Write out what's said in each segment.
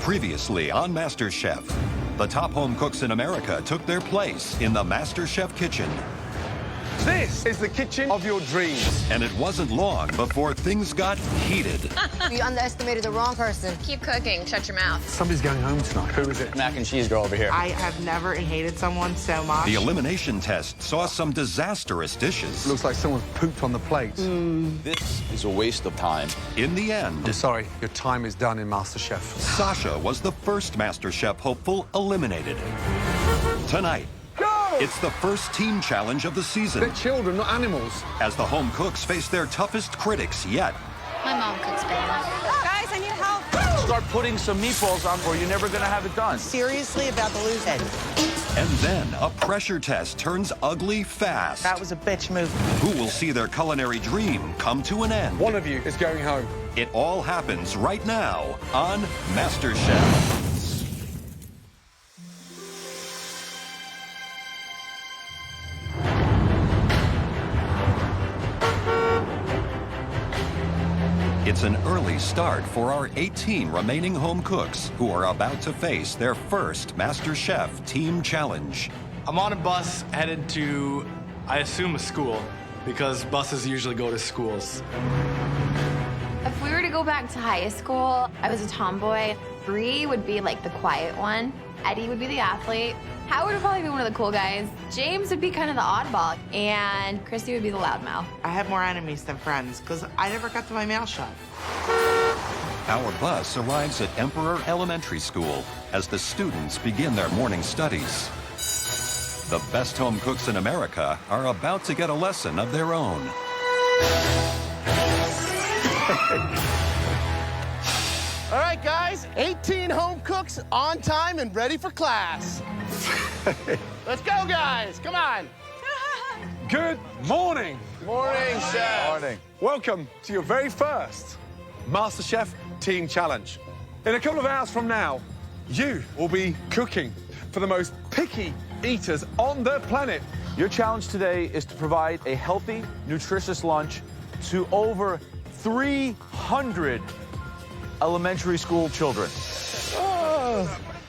Previously on MasterChef, the top home cooks in America took their place in the MasterChef kitchen. This is the kitchen of your dreams. And it wasn't long before things got heated. You underestimated the wrong person. Keep cooking. Shut your mouth. Somebody's going home tonight. Who is it? Mac and cheese girl over here. I have never hated someone so much. The elimination test saw some disastrous dishes. Looks like someone's pooped on the plate. This is a waste of time. In the end, I'm sorry, your time is done in MasterChef. Sasha was the first MasterChef hopeful eliminated. Tonight, it's the first team challenge of the season. They're children, not animals. As the home cooks face their toughest critics yet. My mom cooks better. Guys, I need help. Start putting some meatballs on or you're never gonna have it done. Seriously about to lose it. And then a pressure test turns ugly fast. That was a bitch move. Who will see their culinary dream come to an end? One of you is going home. It all happens right now on MasterChef. It's an early start for our 18 remaining home cooks who are about to face their first MasterChef team challenge. I'm on a bus headed to, I assume, a school, because buses usually go to schools. If we were to go back to high school, I was a tomboy. Bree would be like the quiet one. Eddie would be the athlete. Howard would probably be one of the cool guys. James would be kind of the oddball. And Christy would be the loudmouth. I have more enemies than friends because I never got to my mouth shut. Our bus arrives at Emperor Elementary School as the students begin their morning studies. The best home cooks in America are about to get a lesson of their own. All right, guys, 18 home cooks on time and ready for class. Let's go, guys. Come on. Good morning. Morning, chef. Morning. Welcome to your very first MasterChef Team Challenge. In a couple of hours from now, you will be cooking for the most picky eaters on the planet. Your challenge today is to provide a healthy, nutritious lunch to over 300 elementary school children.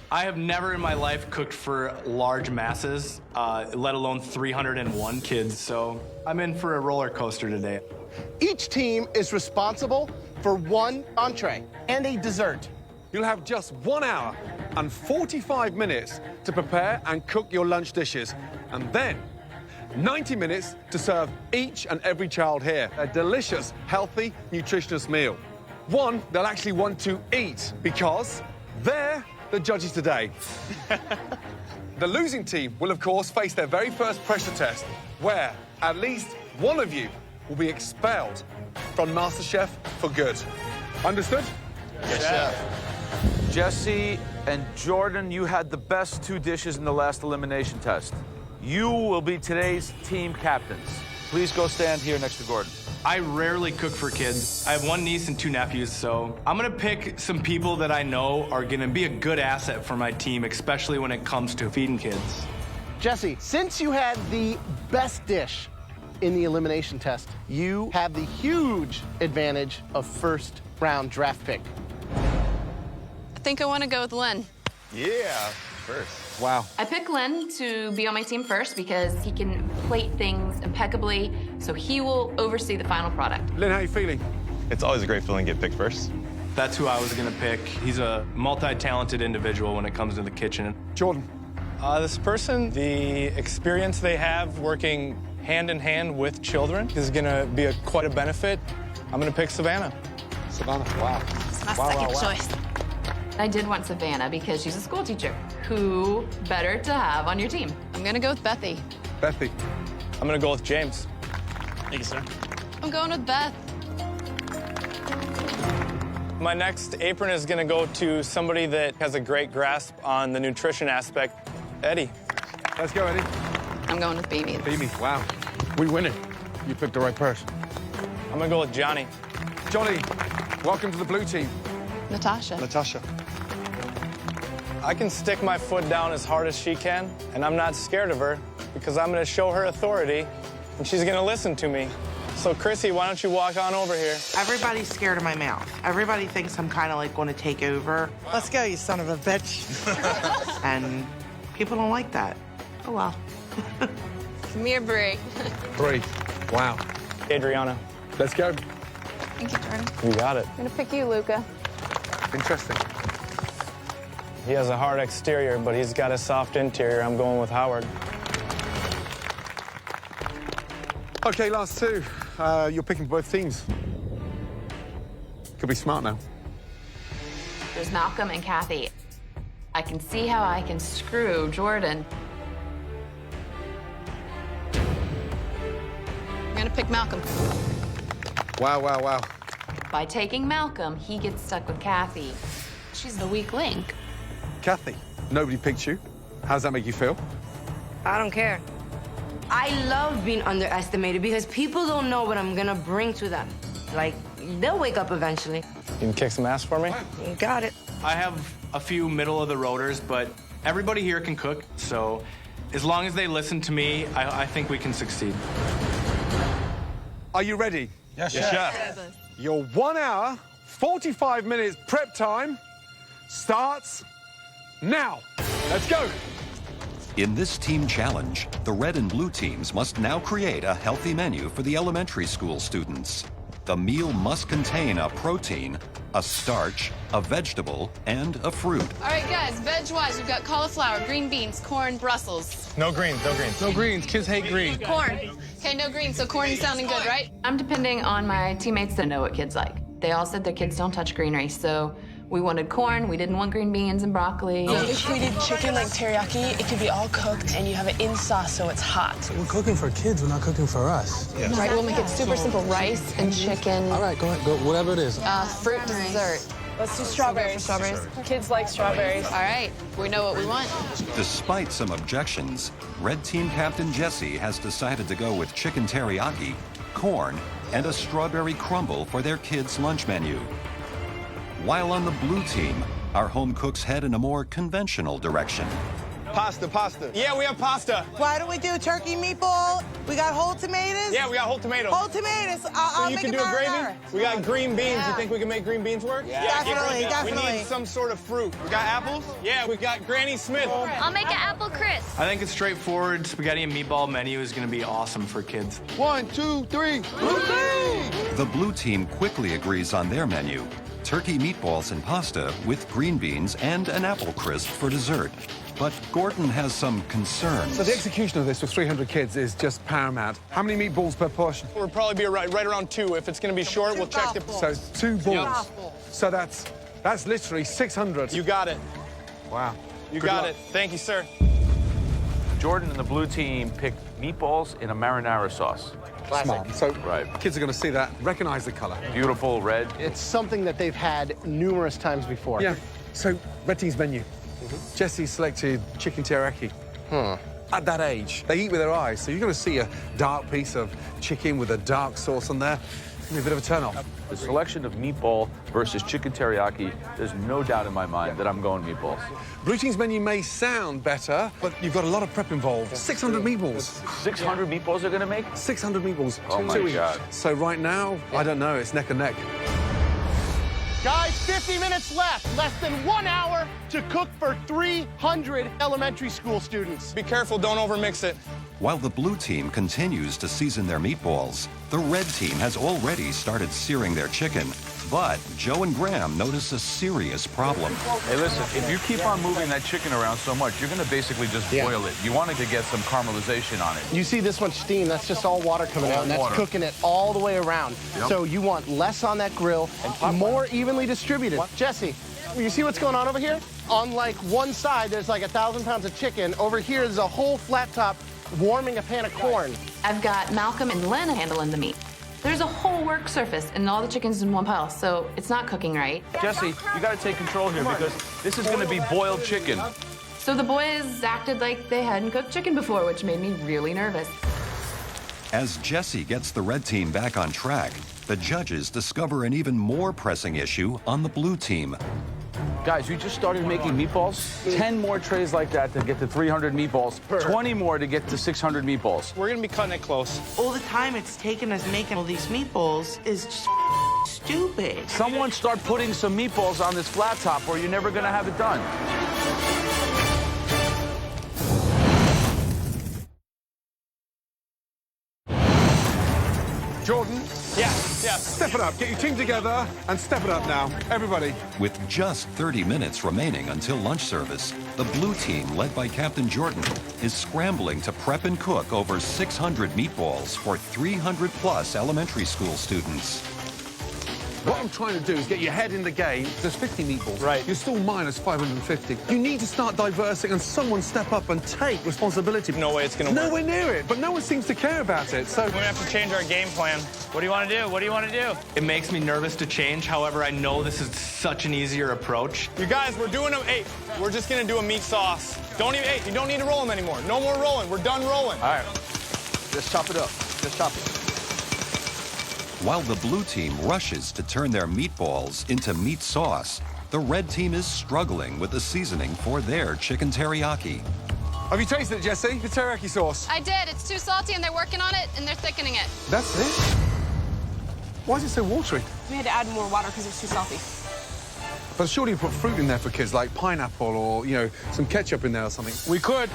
I have never in my life cooked for large masses, let alone 301 kids, so I'm in for a roller coaster today. Each team is responsible for one entree and a dessert. You'll have just 1 hour and 45 minutes to prepare and cook your lunch dishes, and then 90 minutes to serve each and every child here a delicious, healthy, nutritious meal. One they'll actually want to eat because they're the judges today. The losing team will, of course, face their very first pressure test, where at least one of you will be expelled from MasterChef for good. Understood? Yes, chef. Jesse and Jordan, you had the best 2 dishes in the last elimination test. You will be today's team captains. Please go stand here next to Gordon. I rarely cook for kids. I have 1 niece and 2 nephews, so I'm gonna pick some people that I know are gonna be a good asset for my team, especially when it comes to feeding kids. Jesse, since you had the best dish in the elimination test, you have the huge advantage of first round draft pick. I think I want to go with Len. Yeah, first. Wow. I picked Len to be on my team first because he can plate things impeccably, so he will oversee the final product. Lynn, how are you feeling? It's always a great feeling to get picked first. That's who I was gonna pick. He's a multi-talented individual when it comes to the kitchen. Jordan. This person, the experience they have working hand in hand with children is gonna be quite a benefit. I'm gonna pick Savannah. Savannah, wow. It's my second choice. I did want Savannah because she's a school teacher. Who better to have on your team? I'm going to go with Bethy. Bethy. I'm gonna go with James. Thank you, sir. I'm going with Beth. My next apron is gonna go to somebody that has a great grasp on the nutrition aspect, Eddie. Let's go, Eddie. I'm going with Beamy. Beamy, wow. We win it. You picked the right person. I'm gonna go with Johnny. Johnny, welcome to the blue team. Natasha. Natasha. I can stick my foot down as hard as she can, and I'm not scared of her because I'm gonna show her authority, and she's gonna listen to me. So, Chrissy, why don't you walk on over here? Everybody's scared of my mouth. Everybody thinks I'm kind of like going to take over. Let's go, you son of a bitch. And people don't like that. Oh, well. Come here, Brie. Three. Wow. Adriana. Let's go. Thank you, Jordan. You got it. I'm gonna pick you, Luca. Interesting. He has a hard exterior, but he's got a soft interior. I'm going with Howard. Okay, last two. You're picking both teams. Could be smart now. There's Malcolm and Kathy. I can see how I can screw Jordan. I'm gonna pick Malcolm. Wow, wow, wow. By taking Malcolm, he gets stuck with Kathy. She's the weak link. Kathy, nobody picked you. How does that make you feel? I don't care. I love being underestimated because people don't know what I'm gonna bring to them. Like, they'll wake up eventually. You can kick some ass for me? You got it. I have a few middle of the roaders, but everybody here can cook, so as long as they listen to me, I think we can succeed. Are you ready? Yes, chef. Your 1 hour, 45 minutes prep time starts now. Let's go. In this team challenge, the red and blue teams must now create a healthy menu for the elementary school students. The meal must contain a protein, a starch, a vegetable, and a fruit. All right, guys, veg-wise, we've got cauliflower, green beans, corn, Brussels. No greens, no greens. No greens. Kids hate green. Corn. Okay, no green, so corn is sounding good, right? I'm depending on my teammates to know what kids like. They all said their kids don't touch greenery, so we wanted corn, we didn't want green beans and broccoli. If we did chicken like teriyaki, it could be all cooked and you have it in sauce so it's hot. We're cooking for kids, we're not cooking for us. Right, we'll make it super simple. Rice and chicken. All right, go ahead, go, whatever it is. Fruit dessert. Let's do strawberries. Kids like strawberries. All right, we know what we want. Despite some objections, Red Team Captain Jesse has decided to go with chicken teriyaki, corn, and a strawberry crumble for their kids' lunch menu. While on the blue team, our home cooks head in a more conventional direction. Pasta. Yeah, we have pasta. Why don't we do turkey meatball? We got whole tomatoes? Yeah, we got whole tomatoes. Whole tomatoes. I'll So you make can a do a gravy? marinara. We got green beans. Yeah. You think we can make green beans work? Yeah. Definitely. We need some sort of fruit. We got apples? Yeah, we got Granny Smith. I'll make an apple crisp. I think it's straightforward. Spaghetti and meatball menu is gonna be awesome for kids. 1, 2, 3. The blue team quickly agrees on their menu: turkey meatballs and pasta with green beans and an apple crisp for dessert. But Gordon has some concerns. So the execution of this with 300 kids is just paramount. How many meatballs per portion? We'll probably be right around 2. If it's going to be short, we'll check the... So 2 balls. So that's literally 600. You got it. Wow. You Good got luck. it. Thank you, sir. Jordan and the blue team picked meatballs in a marinara sauce. Smart. So Right. kids are going to see that, recognize the color. Beautiful red. It's something that they've had numerous times before. Yeah. So red team's menu. Jesse selected chicken teriyaki. At that age, they eat with their eyes, so you're going to see a dark piece of chicken with a dark sauce on there. It's gonna be a bit of a turn-off. The selection of meatball versus chicken teriyaki, there's no doubt in my mind that I'm going meatballs. Blue team's menu may sound better, but you've got a lot of prep involved. 600 meatballs. 600 meatballs they're gonna make? 600 meatballs. Oh my Two each. God. So right now, I don't know, it's neck and neck. Guys, 50 minutes left. Less than 1 hour to cook for 300 elementary school students. Be careful, don't overmix it. While the blue team continues to season their meatballs, the red team has already started searing their chicken. But Joe and Graham notice a serious problem. Hey, listen, if you keep on moving that chicken around so much, you're gonna basically just boil it. You want it to get some caramelization on it. You see this much steam, that's just all water coming out, and that's water. cooking it all the way around. Yep. So you want less on that grill and more evenly distributed. Jesse, you see what's going on over here? On like one side, there's like 1,000 pounds of chicken. Over here, there's a whole flat top warming a pan of corn. I've got Malcolm and Len handling the meat. There's a whole work surface and all the chicken's in one pile, so it's not cooking right. Jesse, you gotta take control here because this is gonna be boiled chicken. So the boys acted like they hadn't cooked chicken before, which made me really nervous. As Jesse gets the red team back on track, the judges discover an even more pressing issue on the blue team. Guys, you just started making meatballs? 10 more trays like that to get to 300 meatballs. 20 more to get to 600 meatballs. We're gonna be cutting it close. All the time it's taken us making all these meatballs is just stupid. Someone start putting some meatballs on this flat top or you're never gonna have it done. Jordan, Yeah. step it up. Get your team together and step it up now. Everybody. With just 30 minutes remaining until lunch service, the blue team, led by Captain Jordan, is scrambling to prep and cook over 600 meatballs for 300-plus elementary school students. What I'm trying to do is get your head in the game. There's 50 meatballs. Right. You're still minus 550. You need to start diversing and someone step up and take responsibility. No way it's gonna work. Nowhere near it, but no one seems to care about it, so... We're gonna have to change our game plan. What do you want to do? What do you want to do? It makes me nervous to change. However, I know this is such an easier approach. You guys, we're doing we're just gonna do a meat sauce. You don't need to roll them anymore. No more rolling. We're done rolling. All right. Just chop it up. Just chop it. While the blue team rushes to turn their meatballs into meat sauce, the red team is struggling with the seasoning for their chicken teriyaki. Have you tasted it, Jesse? The teriyaki sauce. I did. It's too salty, and they're working on it, and they're thickening it. That's it? Why is it so watery? We had to add more water because it's too salty. But surely you put fruit in there for kids, like pineapple or, you know, some ketchup in there or something. We could.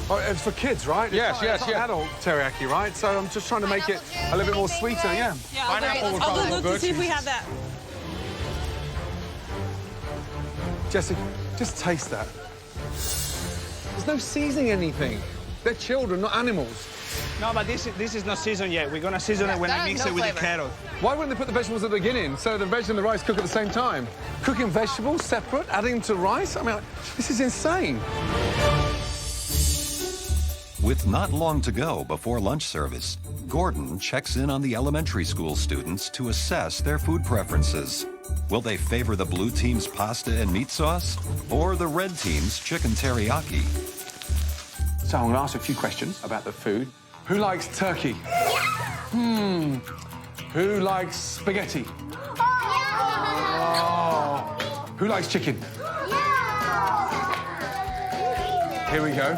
Oh, it's for kids, right? Yes, it's not adult teriyaki, right? So I'm just trying to make it a little bit more sweeter, yeah. Pineapple would I'll probably go look good. to see if we have that. Jesse, just taste that. There's no seasoning anything. They're children, not animals. No, but this is not seasoned yet. We're gonna season it when I mix it with the carrot. Why wouldn't they put the vegetables at the beginning so the veg and the rice cook at the same time? Cooking vegetables separate, adding to rice? I mean, this is insane. With not long to go before lunch service, Gordon checks in on the elementary school students to assess their food preferences. Will they favor the blue team's pasta and meat sauce or the red team's chicken teriyaki? So I'm going to ask a few questions about the food. Who likes turkey? Who likes spaghetti? Oh. Who likes chicken? Here we go.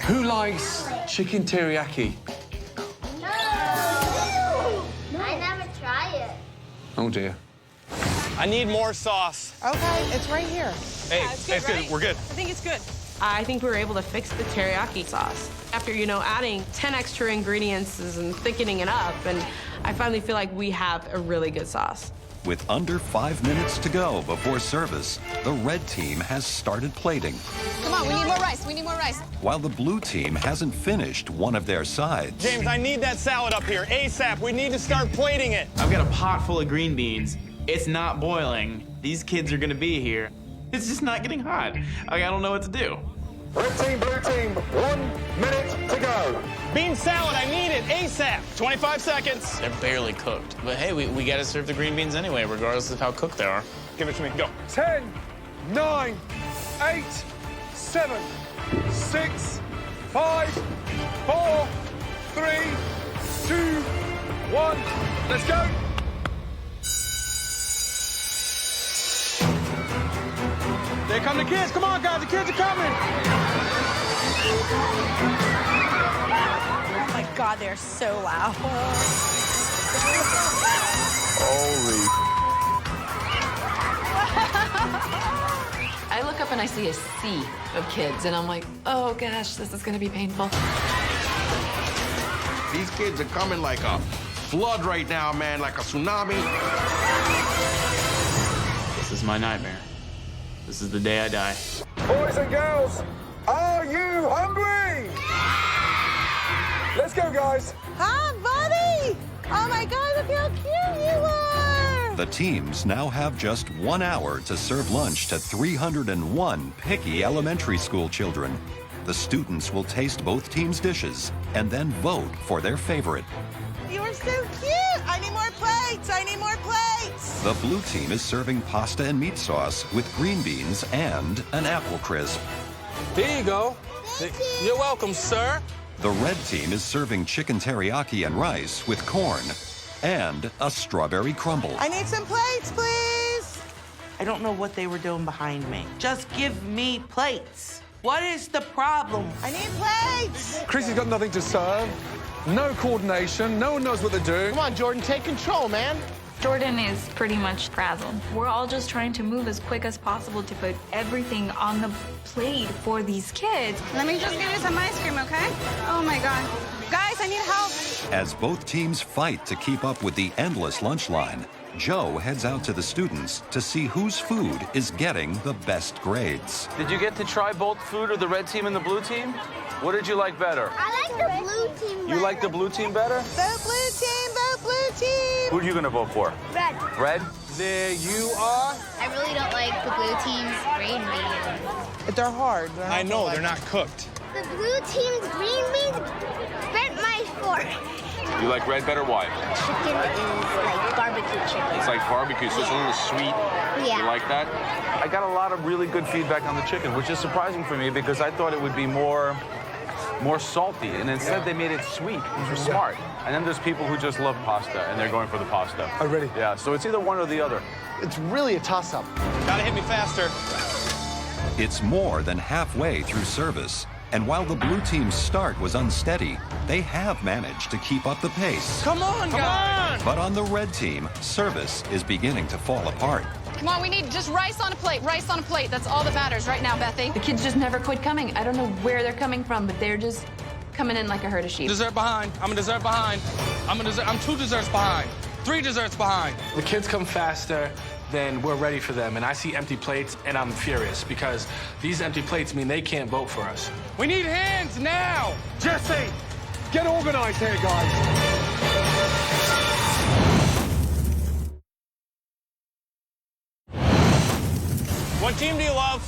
Who likes chicken teriyaki? I never tried it. Oh, dear. I need more sauce. Okay, it's right here. Hey, it's good. We're good. I think it's good. I think we were able to fix the teriyaki sauce. After, adding 10 extra ingredients and thickening it up, and I finally feel like we have a really good sauce. With under 5 minutes to go before service, the red team has started plating, Come on, we need more rice. We need more rice. while the blue team hasn't finished one of their sides. James, I need that salad up here ASAP. We need to start plating it. I've got a pot full of green beans. It's not boiling. These kids are gonna be here. It's just not getting hot. I don't know what to do. Red team, blue team, 1 minute to go. Bean salad, I need it ASAP. 25 seconds. They're barely cooked. But hey, we gotta serve the green beans anyway, regardless of how cooked they are. Give it to me. Go. 10, 9, 8, 7, 6, 5, 4, 3, 2, 1. Let's go. There come the kids. Come on, guys. The kids are coming. Oh my God, they're so loud. Holy. I look up and I see a sea of kids, and I'm like, oh gosh, this is gonna be painful. These kids are coming like a flood right now, man, like a tsunami. This is my nightmare. This is the day I die. Boys and girls, are you hungry? Let's go, guys. Hi, buddy. Oh, my God, look how cute you are. The teams now have just 1 hour to serve lunch to 301 picky elementary school children. The students will taste both teams' dishes and then vote for their favorite. You are so cute. I need more plates. I need more plates. The blue team is serving pasta and meat sauce with green beans and an apple crisp. Here you go. You're welcome, sir. The red team is serving chicken teriyaki and rice with corn and a strawberry crumble. I need some plates, please. I don't know what they were doing behind me. Just give me plates. What is the problem? I need plates! Chrissy's got nothing to serve, no coordination, no one knows what they're doing. Come on, Jordan, take control, man. Jordan is pretty much frazzled. We're all just trying to move as quick as possible to put everything on the plate for these kids. Let me just give you some ice cream, okay? Oh my God. Guys, I need help. As both teams fight to keep up with the endless lunch line, Joe heads out to the students to see whose food is getting the best grades. Did you get to try both food of the red team and the blue team? What did you like better? I like the blue team better. You like the blue team better? Vote blue team, vote blue team! Who are you gonna vote for? Red. Red? There you are. I really don't like the blue team's green beans. They're hard. I know, they're not cooked. The blue team's green beans bent my fork. You like red better? Why? Chicken is like barbecue chicken. It's like barbecue, so it's a little sweet. Yeah. You like that? I got a lot of really good feedback on the chicken, which is surprising for me because I thought it would be more salty, and instead they made it sweet, which was smart. And then there's people who just love pasta, and they're going for the pasta. Oh, really? Yeah, so it's either one or the other. It's really a toss-up. Gotta hit me faster. It's more than halfway through service, and while the blue team's start was unsteady, they have managed to keep up the pace. Come on, guys! But on the red team, service is beginning to fall apart. Come on, we need just rice on a plate. Rice on a plate. That's all that matters right now, Bethy. The kids just never quit coming. I don't know where they're coming from, but they're just coming in like a herd of sheep. Dessert behind. I'm a dessert behind. I'm 2 desserts behind. 3 desserts behind. The kids come faster than we're ready for them, and I see empty plates, and I'm furious because these empty plates mean they can't vote for us. We need hands now. Jesse, get organized here, guys. What team do you love?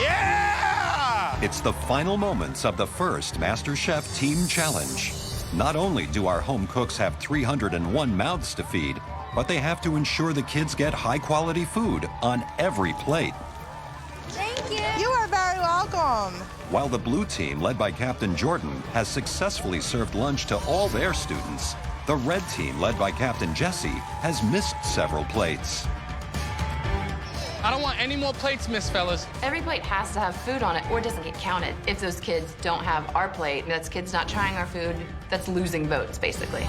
Yeah! It's the final moments of the first MasterChef Team Challenge. Not only do our home cooks have 301 mouths to feed, but they have to ensure the kids get high-quality food on every plate. Thank you. You are very welcome. While the blue team, led by Captain Jordan, has successfully served lunch to all their students, the red team, led by Captain Jesse, has missed several plates. I don't want any more plates missed, fellas. Every plate has to have food on it or it doesn't get counted. If those kids don't have our plate, that's kids not trying our food, that's losing votes, basically.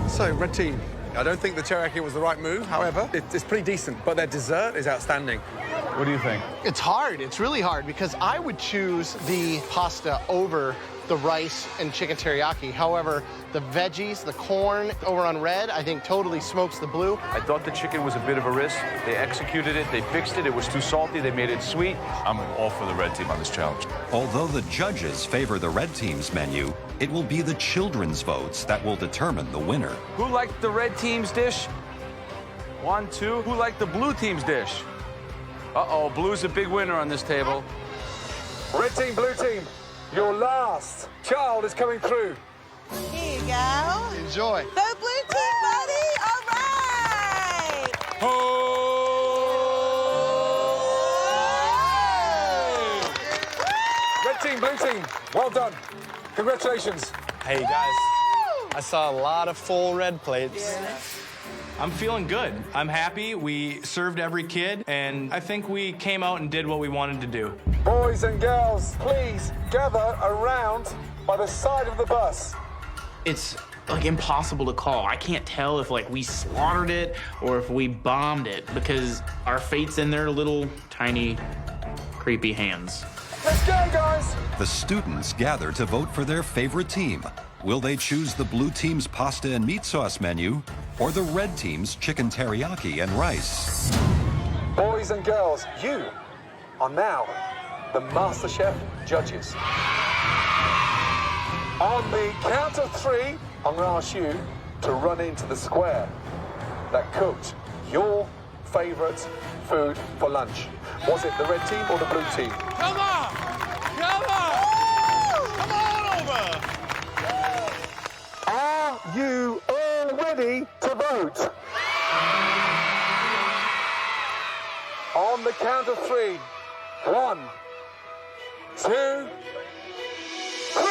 So, red team, I don't think the teriyaki was the right move. However, it's pretty decent, but their dessert is outstanding. What do you think? It's hard. It's really hard because I would choose the pasta over the rice and chicken teriyaki. However, the veggies, the corn over on red, I think totally smokes the blue. I thought the chicken was a bit of a risk. They executed it, they fixed it, it was too salty, they made it sweet. I'm all for the red team on this challenge. Although the judges favor the red team's menu, it will be the children's votes that will determine the winner. Who liked the red team's dish? 1, 2. Who liked the blue team's dish? Uh-oh, blue's a big winner on this table. Red team, blue team, your last child is coming through. Here you go. Enjoy. The blue team, buddy. All right. Red team, blue team, well done. Congratulations. Hey, guys. I saw a lot of full red plates. I'm feeling good. I'm happy. We served every kid, and I think we came out and did what we wanted to do. Boys and girls, please gather around by the side of the bus. It's like impossible to call. I can't tell if like we slaughtered it or if we bombed it because our fate's in their little tiny creepy hands. Let's go, guys! The students gather to vote for their favorite team. Will they choose the blue team's pasta and meat sauce menu or the red team's chicken teriyaki and rice? Boys and girls, you are now the MasterChef judges. On the count of 3, I'm going to ask you to run into the square that cooked your favorite food for lunch. Was it the red team or the blue team? Come on! Come on! Come on over! Are you all ready to vote? On the count of 3. 1, 2, 3.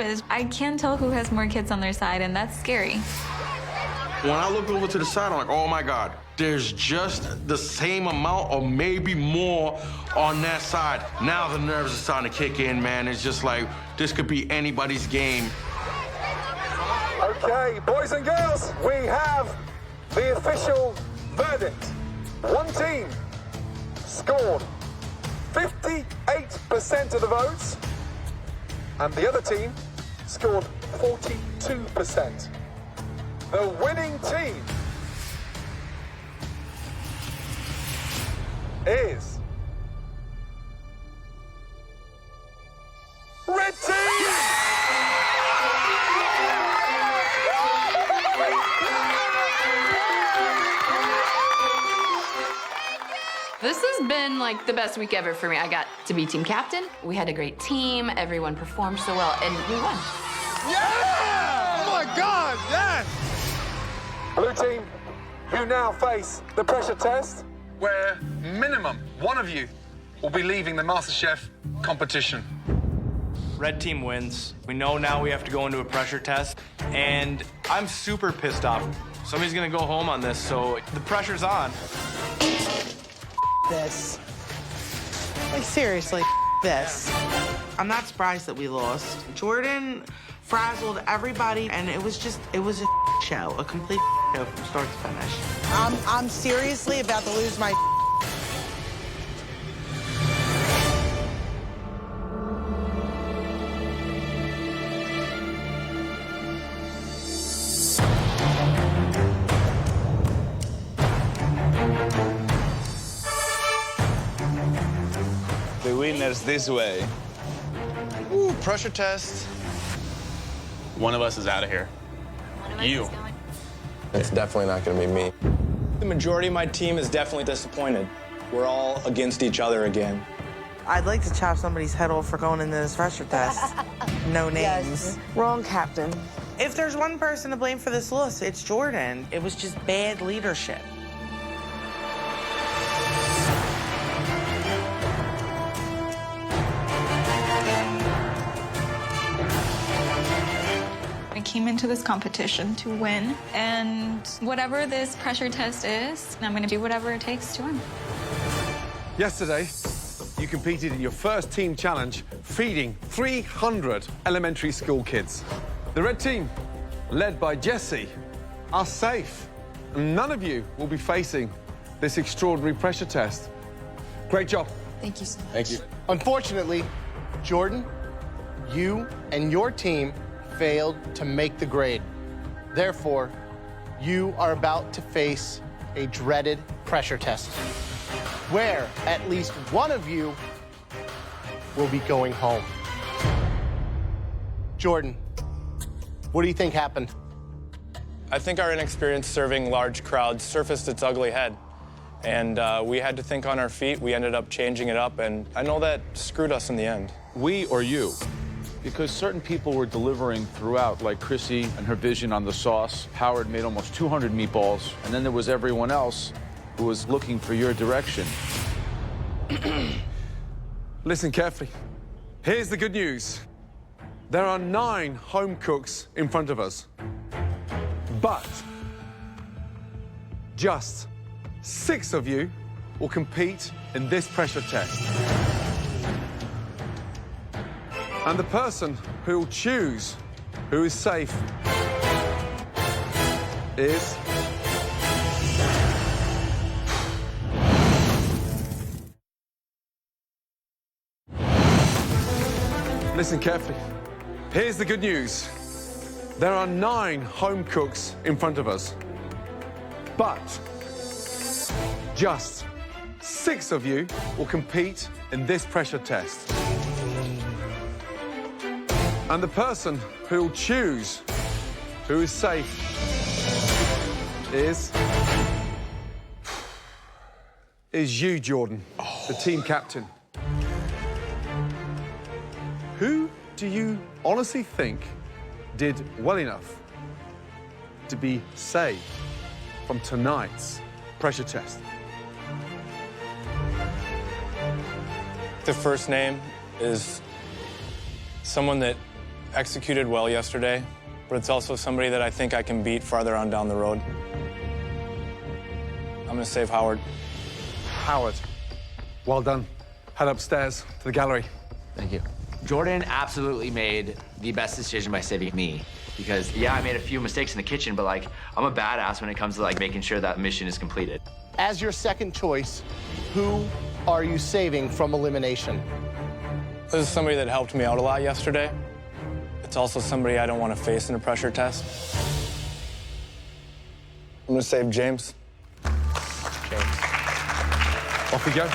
purpose. I can't tell who has more kids on their side, and that's scary. When I look over to the side, I'm like, oh my God, there's just the same amount or maybe more on that side. Now the nerves are starting to kick in, man. It's just like, this could be anybody's game. Okay, boys and girls, we have the official verdict. One team scored 58% of the votes, and the other team scored 42%. The winning team is Red Team! This has been like the best week ever for me. I got to be team captain. We had a great team. Everyone performed so well, and we won. Yeah! Oh my God, yes! Blue team, you now face the pressure test, where minimum one of you will be leaving the MasterChef competition. Red team wins. We know now we have to go into a pressure test, and I'm super pissed off. Somebody's gonna go home on this, so the pressure's on. This. Like, seriously, this. I'm not surprised that we lost. Jordan frazzled everybody, and it was a show, a complete show from start to finish. I'm seriously about to lose my The winner's this way. Ooh, pressure test. One of us is out of here. You. It's definitely not going to be me. The majority of my team is definitely disappointed. We're all against each other again. I'd like to chop somebody's head off for going into this pressure test. No names. Yes. Wrong captain. If there's one person to blame for this loss, it's Jordan. It was just bad leadership. I came into this competition to win, and whatever this pressure test is, I'm gonna do whatever it takes to win. Yesterday, you competed in your first team challenge, feeding 300 elementary school kids. The red team, led by Jessie, are safe. And none of you will be facing this extraordinary pressure test. Great job. Thank you so much. Thank you. Unfortunately, Jordan, you and your team failed to make the grade. Therefore, you are about to face a dreaded pressure test, where at least one of you will be going home. Jordan, what do you think happened? I think our inexperience serving large crowds surfaced its ugly head. And we had to think on our feet. We ended up changing it up, and I know that screwed us in the end. We or you? Because certain people were delivering throughout, like Chrissy and her vision on the sauce. Howard made almost 200 meatballs, and then there was everyone else who was looking for your direction. Listen carefully. Here's the good news. There are 9 home cooks in front of us. But just 6 of you will compete in this pressure test. And the person who will choose who is safe is... Listen carefully. Here's the good news. There are 9 home cooks in front of us. But just 6 of you will compete in this pressure test. And the person who will choose who is safe is you, Jordan, the team captain. Who do you honestly think did well enough to be saved from tonight's pressure test? The first name is someone that executed well yesterday, but it's also somebody that I think I can beat farther on down the road. I'm gonna save Howard. Howard, well done. Head upstairs to the gallery. Thank you. Jordan absolutely made the best decision by saving me. Because, yeah, I made a few mistakes in the kitchen, but, like, I'm a badass when it comes to, like, making sure that mission is completed. As your second choice, who are you saving from elimination? This is somebody that helped me out a lot yesterday. It's also somebody I don't want to face in a pressure test. I'm gonna save James. James. Off we go.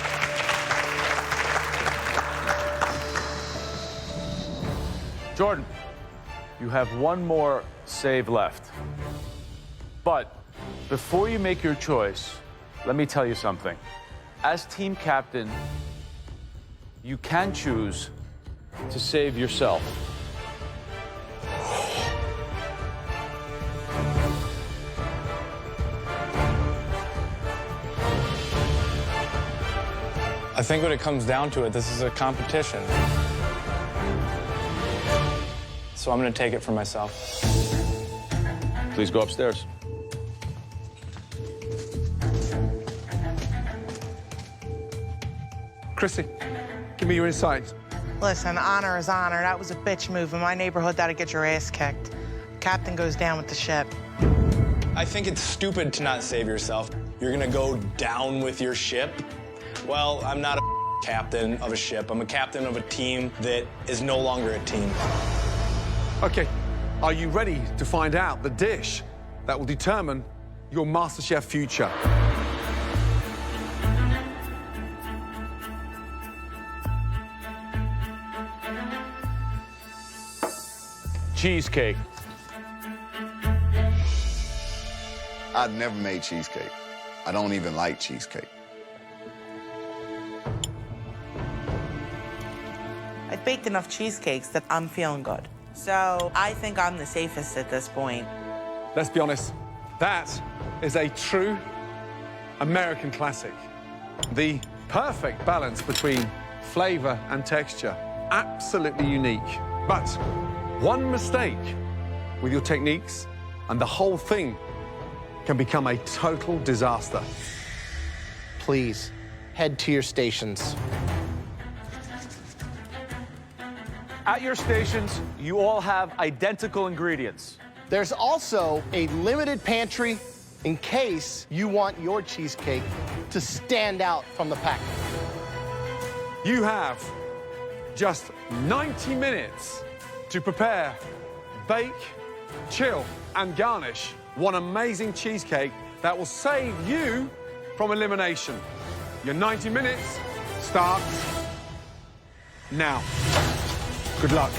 Jordan, you have one more save left. But before you make your choice, let me tell you something. As team captain, you can choose to save yourself. I think when it comes down to it, this is a competition. So I'm gonna take it for myself. Please go upstairs. Chrissy, give me your insight. Listen, honor is honor. That was a bitch move. In my neighborhood, that'd get your ass kicked. Captain goes down with the ship. I think it's stupid to not save yourself. You're gonna go down with your ship? Well, I'm not a captain of a ship. I'm a captain of a team that is no longer a team. Okay, are you ready to find out the dish that will determine your MasterChef future? Cheesecake. I've never made cheesecake. I don't even like cheesecake. I've baked enough cheesecakes that I'm feeling good. So I think I'm the safest at this point. Let's be honest, that is a true American classic. The perfect balance between flavor and texture. Absolutely unique. But one mistake with your techniques and the whole thing can become a total disaster. Please, head to your stations. At your stations, you all have identical ingredients. There's also a limited pantry in case you want your cheesecake to stand out from the pack. You have just 90 minutes to prepare, bake, chill, and garnish one amazing cheesecake that will save you from elimination. Your 90 minutes starts now. Good luck.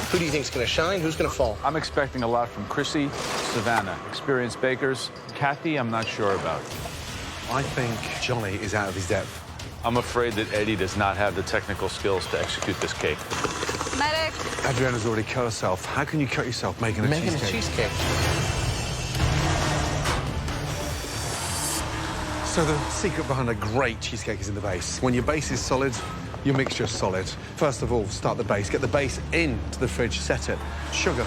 Who do you think's gonna shine? Who's gonna fall? I'm expecting a lot from Chrissy, Savannah, experienced bakers. Kathy, I'm not sure about. I think Johnny is out of his depth. I'm afraid that Eddie does not have the technical skills to execute this cake. Medic. Adriana's already cut herself. How can you cut yourself making a cheesecake? So the secret behind a great cheesecake is in the base. When your base is solid, your mixture is solid. First of all, start the base. Get the base into the fridge, set it. Sugar,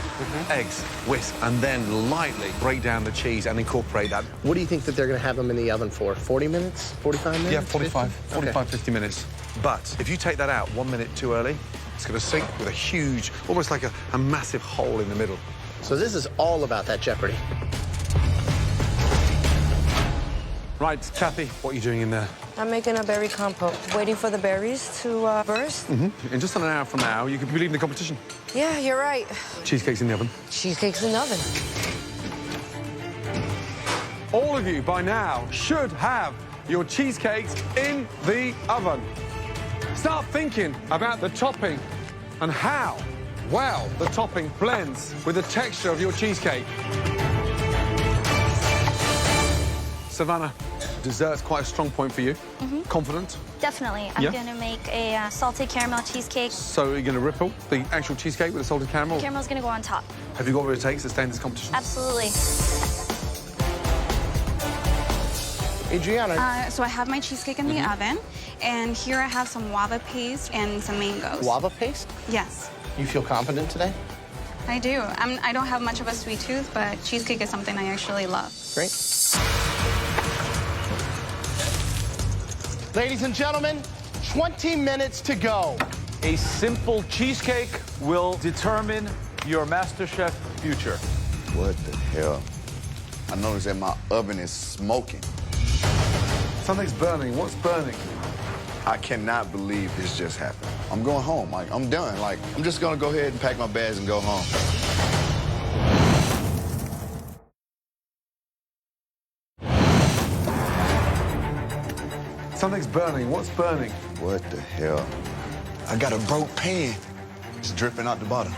eggs, whisk, and then lightly break down the cheese and incorporate that. What do you think that they're gonna have them in the oven for? 40 minutes? 45 minutes? Yeah, 45, 50 minutes. But if you take that out 1 minute too early, it's gonna sink with a huge, almost like a massive hole in the middle. So this is all about that Jeopardy. Right, Kathy, what are you doing in there? I'm making a berry compote, waiting for the berries to burst. In just an hour from now, you could be leaving the competition. Yeah, you're right. Cheesecake's in the oven. Cheesecake's in the oven. All of you, by now, should have your cheesecakes in the oven. Start thinking about the topping and how well the topping blends with the texture of your cheesecake. Savannah, dessert's quite a strong point for you. Confident? Definitely. I'm going to make a salted caramel cheesecake. So you're going to ripple the actual cheesecake with the salted caramel? Caramel's going to go on top. Have you got what it takes to stay in this competition? Absolutely. Adriana. So I have my cheesecake in the oven, and here I have some guava paste and some mangoes. Guava paste? Yes, You feel confident today? I do. I don't have much of a sweet tooth, but cheesecake is something I actually love. Great. Ladies and gentlemen, 20 minutes to go. A simple cheesecake will determine your MasterChef future. What the hell? I noticed that my oven is smoking. Something's burning. What's burning? I cannot believe this just happened. I'm going home. Like, I'm done. Like, I'm just gonna go ahead and pack my bags and go home. Something's burning. What's burning? What the hell? I got a broke pan. It's dripping out the bottom.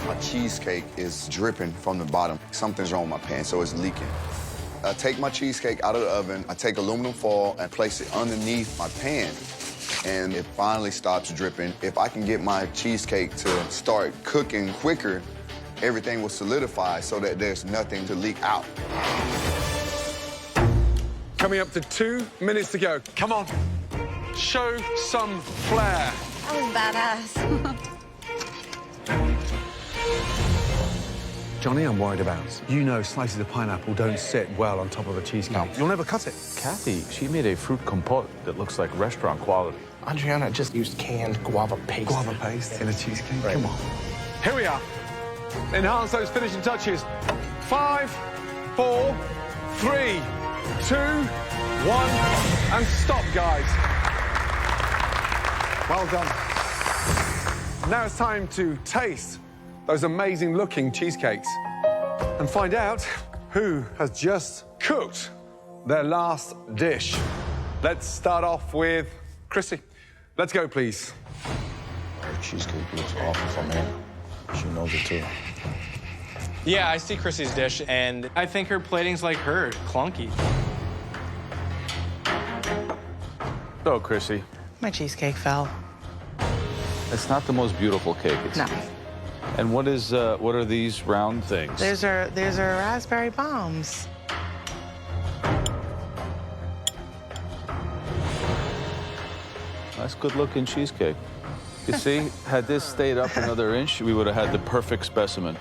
My cheesecake is dripping from the bottom. Something's wrong with my pan, so it's leaking. I take my cheesecake out of the oven, I take aluminum foil and place it underneath my pan, and it finally stops dripping. If I can get my cheesecake to start cooking quicker, everything will solidify so that there's nothing to leak out. Coming up to 2 minutes to go. Come on. Show some flair. That was badass. Johnny, I'm worried about. You know slices of pineapple don't sit well on top of a cheesecake. No. You'll never cut it. Kathy, she made a fruit compote that looks like restaurant quality. Adriana just used canned guava paste. Guava paste in a cheesecake? Right. Come on. Here we are. Enhance those finishing touches. 5, 4, 3, 2, 1, and stop, guys. Well done. Now it's time to taste those amazing-looking cheesecakes and find out who has just cooked their last dish. Let's start off with Chrissy. Let's go, please. Her cheesecake looks awful from here. She knows it, too. Yeah, I see Chrissy's dish, and I think her plating's like her, clunky. So, Chrissy, My cheesecake fell. it's not the most beautiful cake. It's No. And what are these round things? There's our raspberry bombs. Nice, good-looking cheesecake. You see, had this stayed up another inch, we would have had the perfect specimen.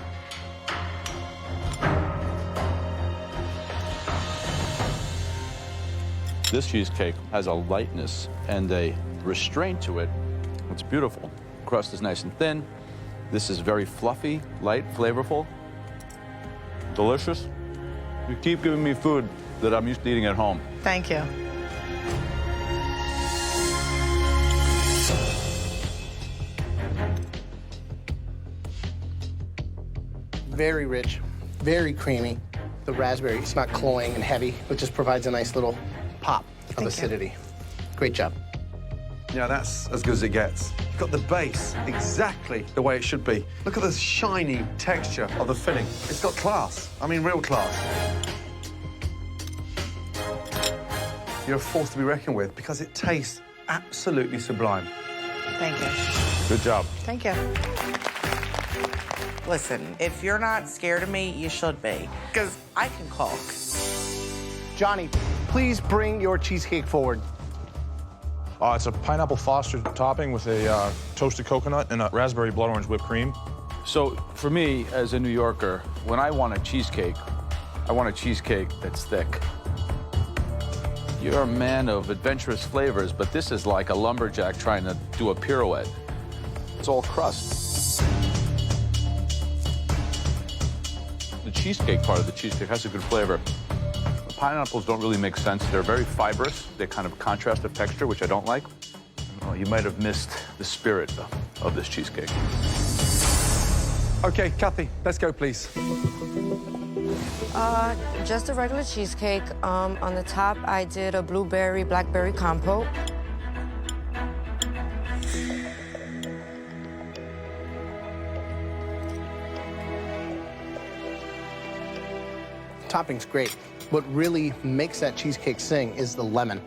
This cheesecake has a lightness and a restraint to it. It's beautiful. Crust is nice and thin. This is very fluffy, light, flavorful, delicious. You keep giving me food that I'm used to eating at home. Thank you. Very rich, very creamy. The raspberry, it's not cloying and heavy, which just provides a nice little pop of acidity. Great job. Yeah, that's as good as it gets. You've got the base exactly the way it should be. Look at the shiny texture of the filling. It's got class. I mean, real class. You're a force to be reckoned with because it tastes absolutely sublime. Thank you. Good job. Thank you. Listen, if you're not scared of me, you should be, because I can cook. Johnny, please bring your cheesecake forward. It's a pineapple Foster topping with a toasted coconut and a raspberry blood orange whipped cream. So for me, as a New Yorker, when I want a cheesecake, I want a cheesecake that's thick. You're a man of adventurous flavors, but this is like a lumberjack trying to do a pirouette. It's all crust. The cheesecake part of the cheesecake has a good flavor. The pineapples don't really make sense. They're very fibrous. They kind of contrast the texture, which I don't like. Well, you might have missed the spirit of this cheesecake. Okay, Kathy, let's go, please. Just a regular cheesecake. On the top, I did a blueberry, blackberry compote. Topping's great. What really makes that cheesecake sing is the lemon.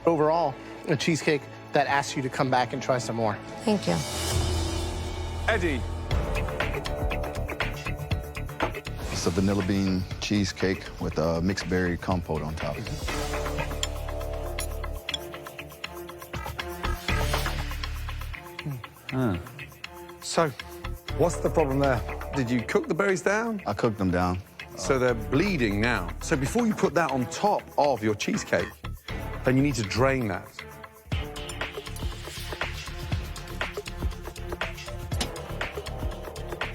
Overall, a cheesecake that asks you to come back and try some more. Thank you. Eddie. It's a vanilla bean cheesecake with a mixed berry compote on top. So, what's the problem there? Did you cook the berries down? I cooked them down. So they're bleeding now. So before you put that on top of your cheesecake, then you need to drain that.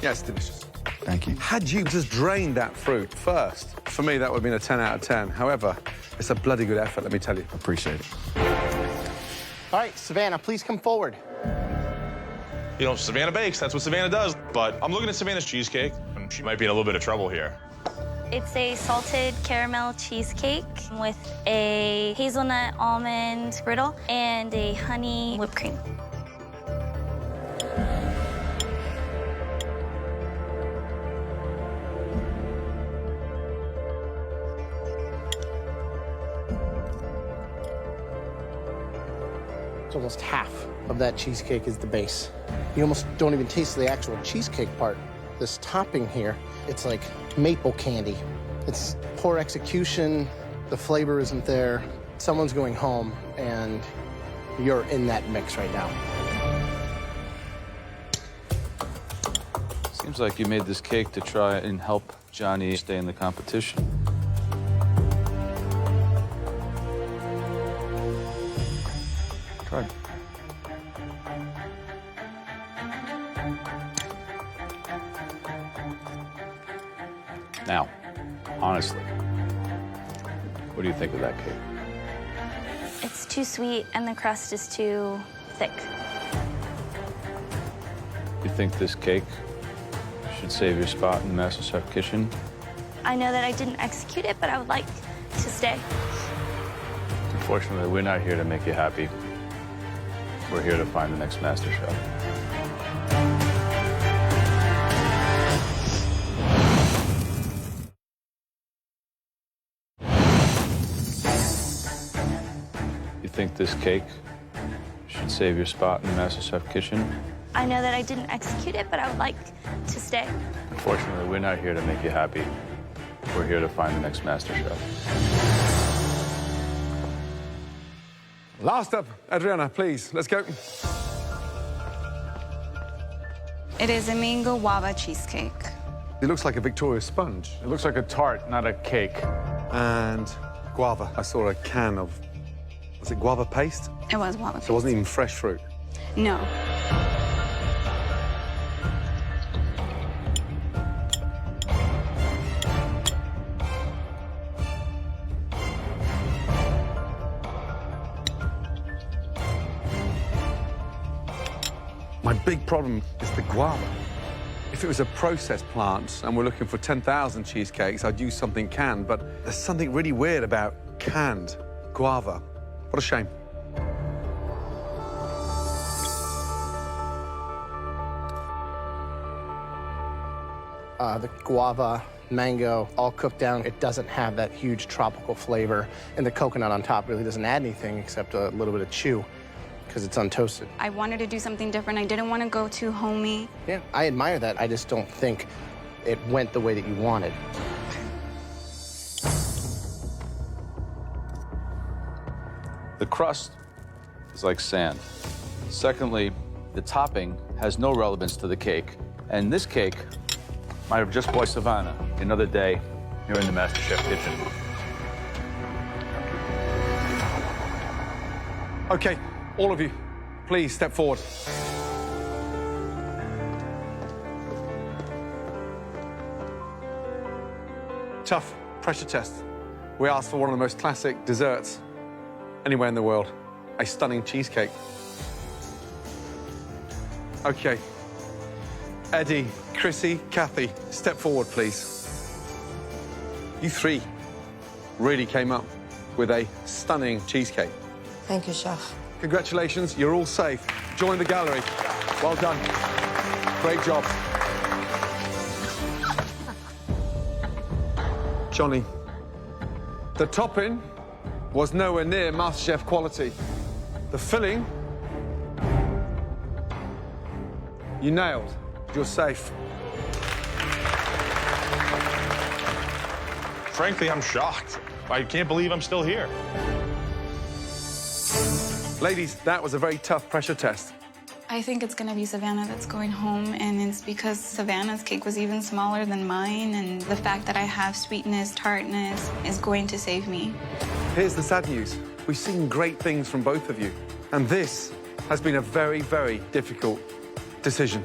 Yeah, it's delicious. Thank you. Had you just drained that fruit first, for me, that would have been a 10 out of 10. However, it's a bloody good effort, let me tell you. Appreciate it. All right, Savannah, please come forward. You know, Savannah bakes, that's what Savannah does. But I'm looking at Savannah's cheesecake, and she might be in a little bit of trouble here. It's a salted caramel cheesecake with a hazelnut almond griddle and a honey whipped cream. It's almost half of that cheesecake is the base. You almost don't even taste the actual cheesecake part. This topping here, it's like maple candy. It's poor execution, the flavor isn't there. Someone's going home, and you're in that mix right now. Seems like you made this cake to try and help Johnny stay in the competition. Try. Now, honestly, what do you think of that cake? It's too sweet and the crust is too thick. You think this cake should save your spot in the MasterChef kitchen? I know that I didn't execute it, but I would like to stay. Unfortunately, we're not here to make you happy. We're here to find the next MasterChef. You think this cake should save your spot in the MasterChef kitchen? I know that I didn't execute it, but I would like to stay. Unfortunately, we're not here to make you happy. We're here to find the next MasterChef. Last up, Adriana, please, let's go. It is a mango guava cheesecake. It looks like a Victoria sponge. It looks like a tart, not a cake. And guava. I saw a can of, was it guava paste? It was guava paste. So it wasn't even fresh fruit. No. My big problem is the guava. If it was a processed plant and we're looking for 10,000 cheesecakes, I'd use something canned, but there's something really weird about canned guava. What a shame. The guava, mango, all cooked down. It doesn't have that huge tropical flavor. And the coconut on top really doesn't add anything except a little bit of chew because it's untoasted. I wanted to do something different. I didn't want to go too homey. Yeah, I admire that. I just don't think it went the way that you wanted. The crust is like sand. Secondly, the topping has no relevance to the cake. And this cake might have just boy Savannah another day here in the MasterChef kitchen. Okay, all of you, please step forward. Tough pressure test. We asked for one of the most classic desserts anywhere in the world, a stunning cheesecake. Okay. Eddie, Chrissy, Kathy, step forward, please. You three really came up with a stunning cheesecake. Thank you, Chef. Congratulations, you're all safe. Join the gallery. Well done. Great job. Johnny, the topping was nowhere near MasterChef quality. The filling, you nailed. You're safe. frankly, I'm shocked. I can't believe I'm still here. Ladies, that was a very tough pressure test. I think it's gonna be Savannah that's going home, and it's because Savannah's cake was even smaller than mine, and the fact that I have sweetness, tartness is going to save me. Here's the sad news. We've seen great things from both of you, and this has been a very, very difficult decision.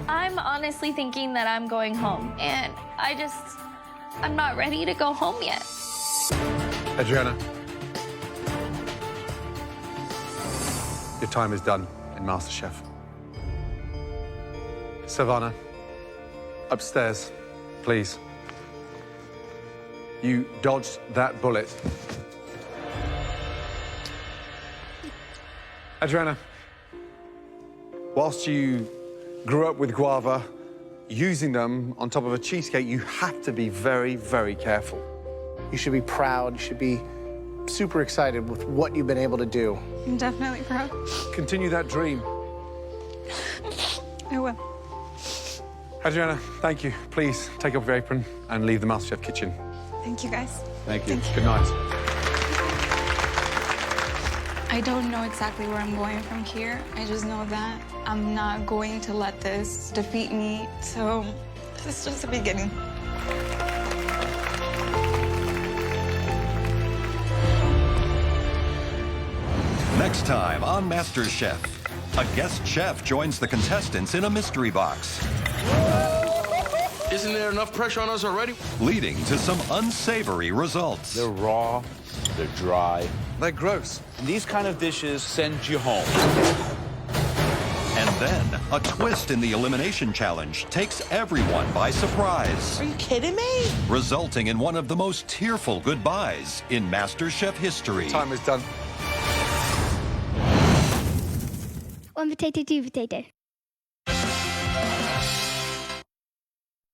I'm honestly thinking that I'm going home, and I'm not ready to go home yet. Adriana, your time is done in MasterChef. Savannah, upstairs, please. You dodged that bullet. Adriana, whilst you grew up with guava, using them on top of a cheesecake, you have to be very, very careful. You should be proud. You should be super excited with what you've been able to do. I'm definitely proud. Continue that dream. I will. Adriana, thank you. Please take off your apron and leave the MasterChef kitchen. Thank you, guys. Thank you. Good night. I don't know exactly where I'm going from here. I just know that I'm not going to let this defeat me. So this is just the beginning. Next time on MasterChef, a guest chef joins the contestants in a mystery box, Isn't there enough pressure on us already? leading to some unsavory results. They're raw, they're dry. They're gross. These kind of dishes send you home. And then a twist in the elimination challenge takes everyone by surprise, Are you kidding me? resulting in one of the most tearful goodbyes in MasterChef history. Time is done. One potato, two potato.